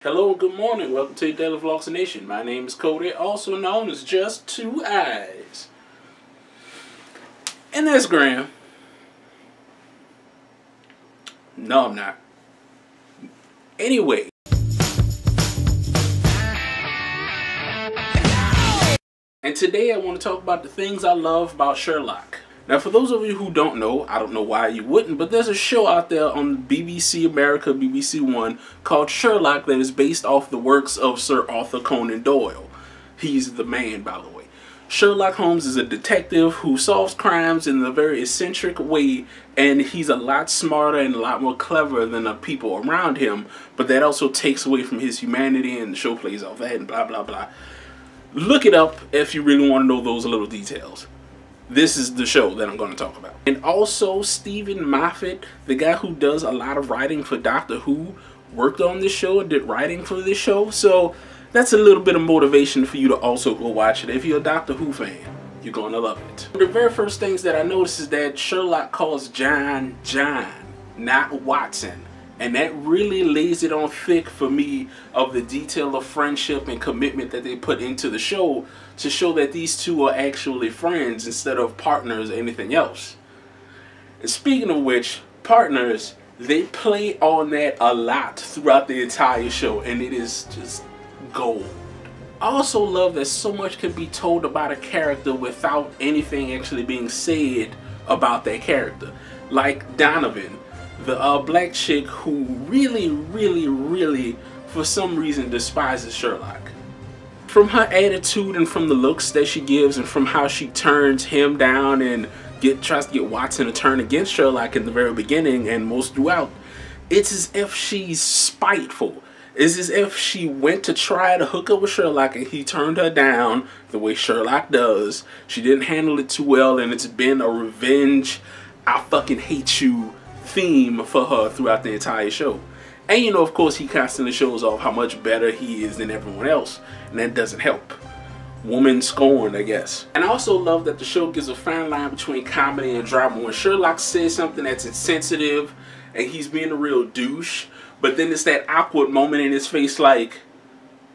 Hello and good morning. Welcome to Daily Vlogs Nation. My name is Cody, also known as Just Two Eyes. And that's Graham. No, I'm not. Anyway. And today I want to talk about the things I love about Sherlock. Now, for those of you who don't know, I don't know why you wouldn't, but there's a show out there on BBC America, BBC One, called Sherlock that is based off the works of Sir Arthur Conan Doyle. He's the man, by the way. Sherlock Holmes is a detective who solves crimes in a very eccentric way, and he's a lot smarter and a lot more clever than the people around him, but that also takes away from his humanity, and the show plays off that and blah, blah, blah. Look it up if you really want to know those little details. This is the show that I'm going to talk about. And also, Stephen Moffat, the guy who does a lot of writing for Doctor Who, worked on this show and did writing for this show. So that's a little bit of motivation for you to also go watch it. If you're a Doctor Who fan, you're going to love it. The very first things that I noticed is that Sherlock calls John, not Watson. And that really lays it on thick for me of the detail of friendship and commitment that they put into the show to show that these two are actually friends instead of partners or anything else. And speaking of which, partners, they play on that a lot throughout the entire show, and it is just gold. I also love that so much can be told about a character without anything actually being said about that character. Like Donovan, the black chick who really, for some reason, despises Sherlock. From her attitude and from the looks that she gives and from how she turns him down and tries to get Watson to turn against Sherlock in the very beginning and most throughout, it's as if she's spiteful. It's as if she went to try to hook up with Sherlock and he turned her down the way Sherlock does. She didn't handle it too well, and it's been a revenge, I fucking hate you theme for her throughout the entire show. And you know, of course, he constantly shows off how much better he is than everyone else, and that doesn't help. Woman scorned, I guess. And I also love that the show gives a fine line between comedy and drama. When Sherlock says something that's insensitive and he's being a real douche, but then it's that awkward moment in his face like,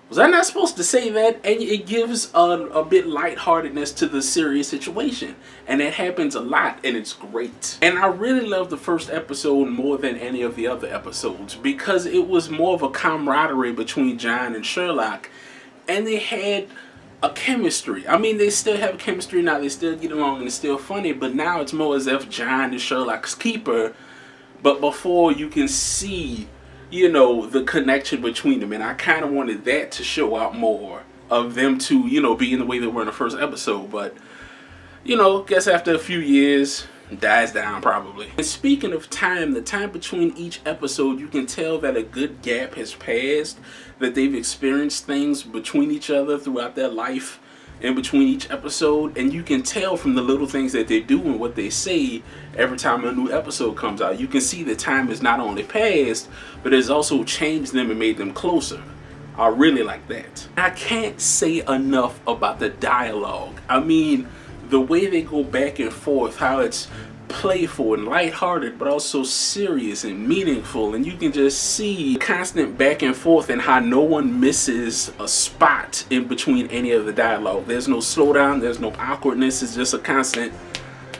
was I not supposed to say that? And it gives a bit lightheartedness to the serious situation. And that happens a lot, and it's great. And I really love the first episode more than any of the other episodes because it was more of a camaraderie between John and Sherlock. And they had a chemistry. I mean, they still have chemistry now. They still get along and it's still funny. But now it's more as if John is Sherlock's keeper. But before you can see, you know, the connection between them, and I kind of wanted that to show out more of them two, you know, being the way they were in the first episode. But, you know, guess after a few years, it dies down probably. And speaking of time, the time between each episode, you can tell that a good gap has passed, that they've experienced things between each other throughout their life in between each episode, and you can tell from the little things that they do and what they say every time a new episode comes out. You can see that time has not only passed, but it's also changed them and made them closer. I really like that. I can't say enough about the dialogue. I mean, the way they go back and forth, how it's playful and lighthearted, but also serious and meaningful, and you can just see constant back and forth and how no one misses a spot in between any of the dialogue. There's no slowdown, there's no awkwardness, it's just a constant,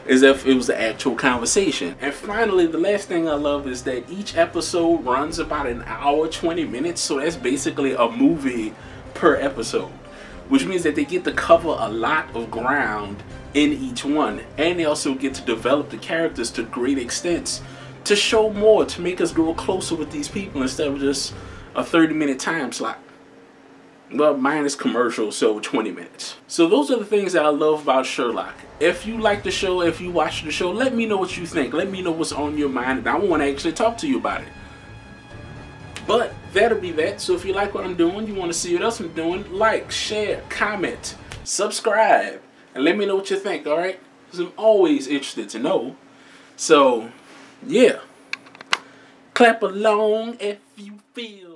as if it was the actual conversation. And finally, the last thing I love is that each episode runs about an hour 20 minutes, so that's basically a movie per episode, which means that they get to cover a lot of ground in each one, and they also get to develop the characters to great extents to show more, to make us grow closer with these people instead of just a 30-minute time slot. Well, minus commercials, so 20 minutes. So those are the things that I love about Sherlock. If you like the show, if you watch the show, let me know what you think. Let me know what's on your mind, and I want to actually talk to you about it. But that'll be that. So if you like what I'm doing, you want to see what else I'm doing, like, share, comment, subscribe, and let me know what you think, alright? Because I'm always interested to know. So, yeah. Clap along if you feel